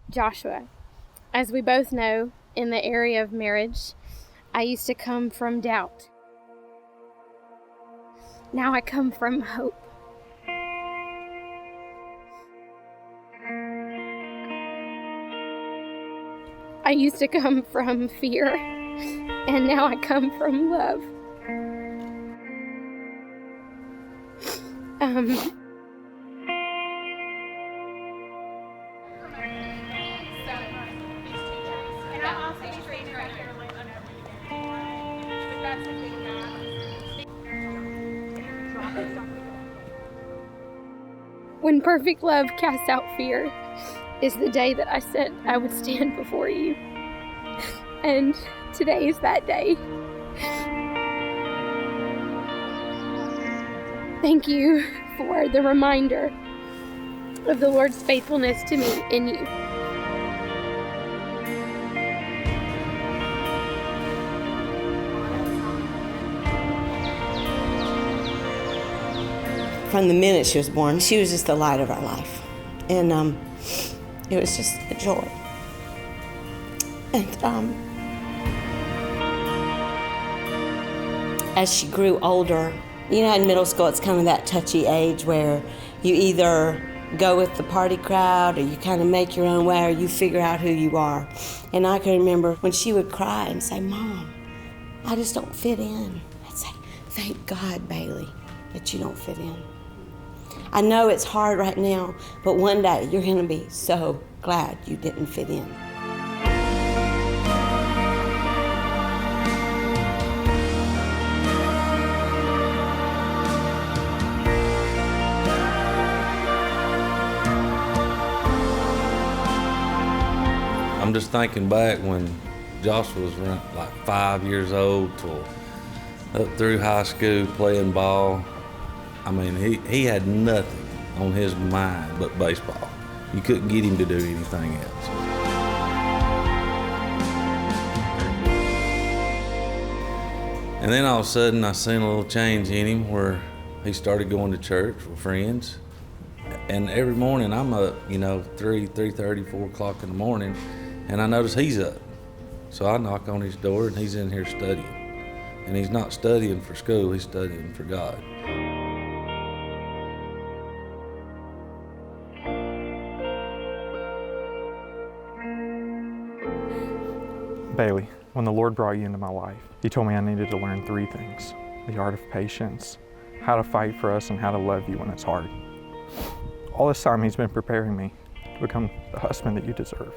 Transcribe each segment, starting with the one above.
Joshua, as we both know, in the area of marriage, I used to come from doubt. Now I come from hope. I used to come from fear, and now I come from love. When perfect love casts out fear is the day that I said I would stand before you. And today is that day. Thank you for the reminder of the Lord's faithfulness to me in you. From the minute she was born, she was just the light of our life. And it was just a joy. And as she grew older, you know, in middle school, it's kind of that touchy age where you either go with the party crowd or you kind of make your own way or you figure out who you are. And I can remember when she would cry and say, "Mom, I just don't fit in." I'd say, "Thank God, Bailey, that you don't fit in. I know it's hard right now, but one day you're going to be so glad you didn't fit in." I'm just thinking back when Joshua was around like 5 years old till up through high school playing ball. I mean, he had nothing on his mind but baseball. You couldn't get him to do anything else. And then all of a sudden I seen a little change in him where he started going to church with friends. And every morning I'm up, 3:30, 4 o'clock in the morning, and I notice he's up. So I knock on his door and he's in here studying. And he's not studying for school, he's studying for God. Bailey, when the Lord brought you into my life, He told me I needed to learn 3 things: the art of patience, how to fight for us, and how to love you when it's hard. All this time He's been preparing me to become the husband that you deserve.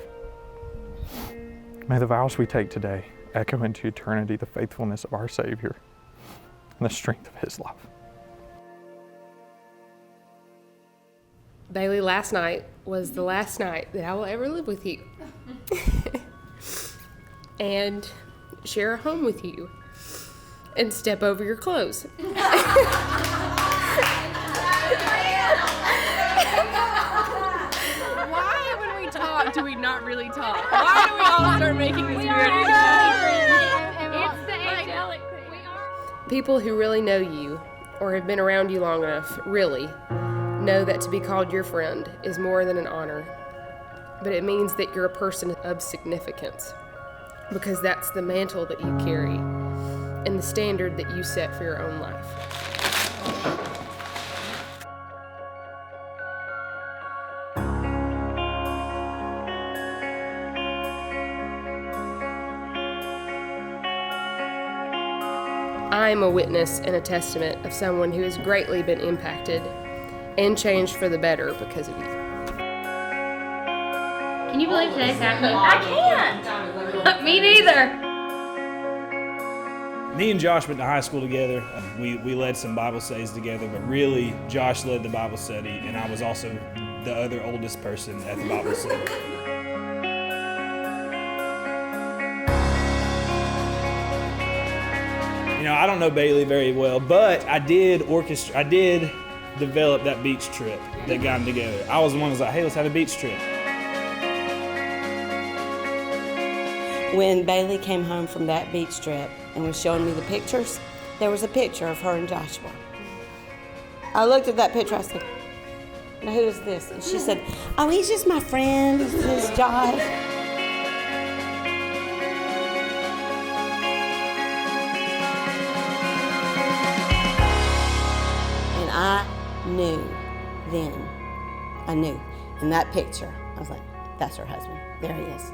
May the vows we take today echo into eternity the faithfulness of our Savior and the strength of His love. Bailey, last night was the last night that I will ever live with you and share a home with you and step over your clothes. Why, when we talk, do we not really talk? Why do we all start making this weird? It's the angelic thing. People who really know you or have been around you long enough really know that to be called your friend is more than an honor, but it means that you're a person of significance, because that's the mantle that you carry and the standard that you set for your own life. I am a witness and a testament of someone who has greatly been impacted and changed for the better because of you. Can you believe today's happening? I can't! Me neither! Me and Josh went to high school together. We led some Bible studies together, but really Josh led the Bible study, and I was also the other oldest person at the Bible study. I don't know Bailey very well, but I did develop that beach trip that got them together. I was the one who was like, "Hey, let's have a beach trip." When Bailey came home from that beach trip and was showing me the pictures, there was a picture of her and Joshua. I looked at that picture, I said, Now, who is this? And she said, oh, he's just my friend. This is Josh. And I knew then. I knew. In that picture, I was like, that's her husband. There he is.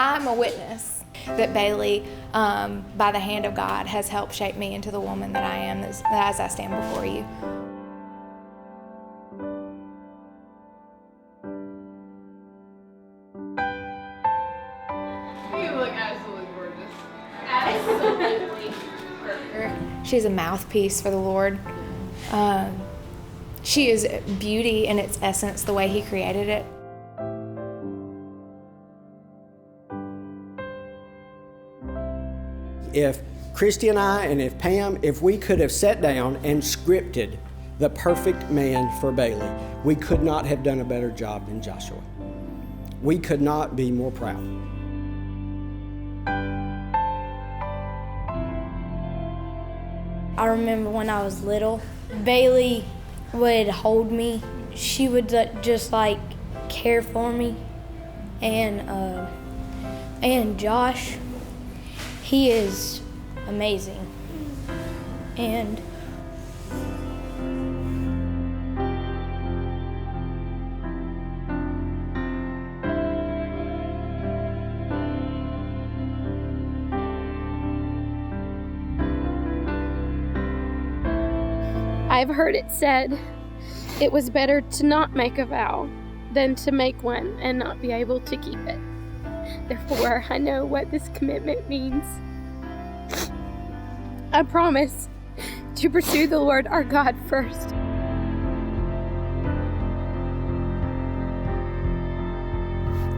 I'm a witness that Bailey, by the hand of God, has helped shape me into the woman that I am as I stand before you. You look absolutely gorgeous. Absolutely perfect. She's a mouthpiece for the Lord. She is beauty in its essence, the way He created it. If Christy and I, and if Pam, if we could have sat down and scripted the perfect man for Bailey, we could not have done a better job than Joshua. We could not be more proud. I remember when I was little, Bailey would hold me. She would just like care for me. And Josh, he is amazing. And I've heard it said, it was better to not make a vow than to make one and not be able to keep it. Therefore, I know what this commitment means. I promise to pursue the Lord our God first.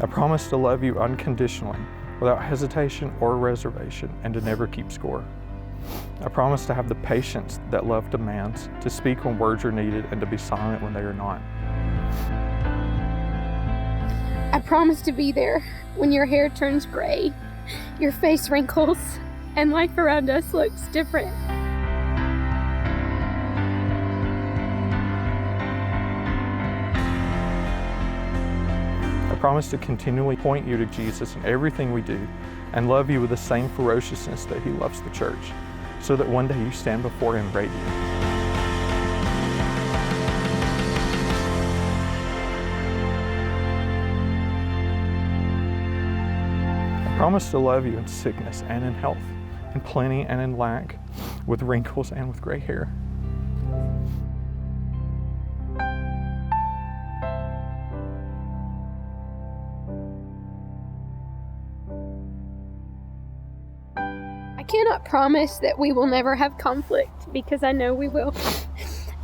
I promise to love you unconditionally, without hesitation or reservation, and to never keep score. I promise to have the patience that love demands, to speak when words are needed and to be silent when they are not. I promise to be there when your hair turns gray, your face wrinkles, and life around us looks different. I promise to continually point you to Jesus in everything we do and love you with the same ferociousness that He loves the church, so that one day you stand before Him radiant. I promise to love you in sickness and in health, in plenty and in lack, with wrinkles and with gray hair. I cannot promise that we will never have conflict, because I know we will.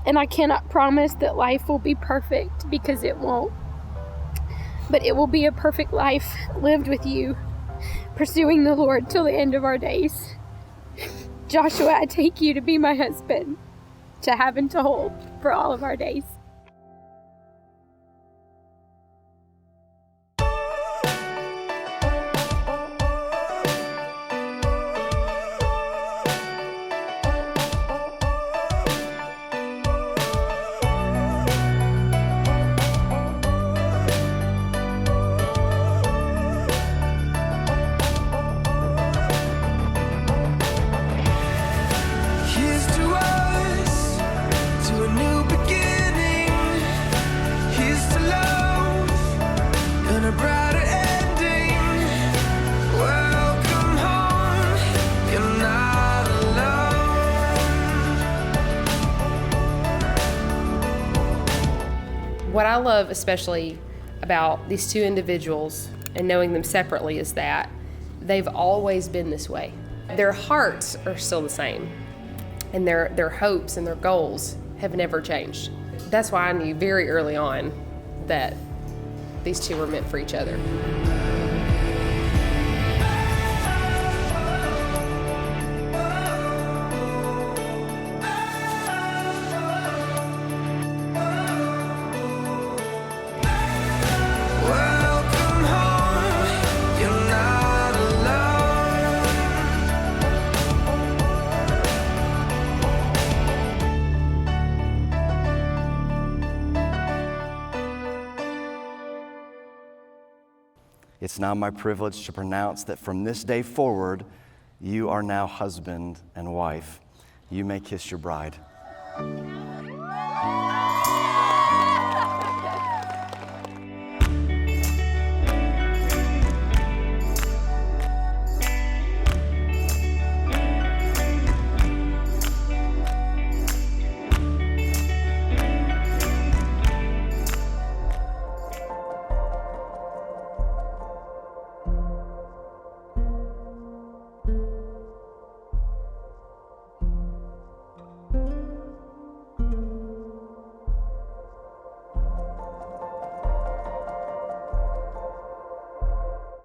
And I cannot promise that life will be perfect, because it won't. But it will be a perfect life lived with you, pursuing the Lord till the end of our days. Joshua, I take you to be my husband, to have and to hold for all of our days. What I love especially about these two individuals and knowing them separately is that they've always been this way. Their hearts are still the same, and their hopes and their goals have never changed. That's why I knew very early on that these two were meant for each other. It's now my privilege to pronounce that from this day forward, you are now husband and wife. You may kiss your bride.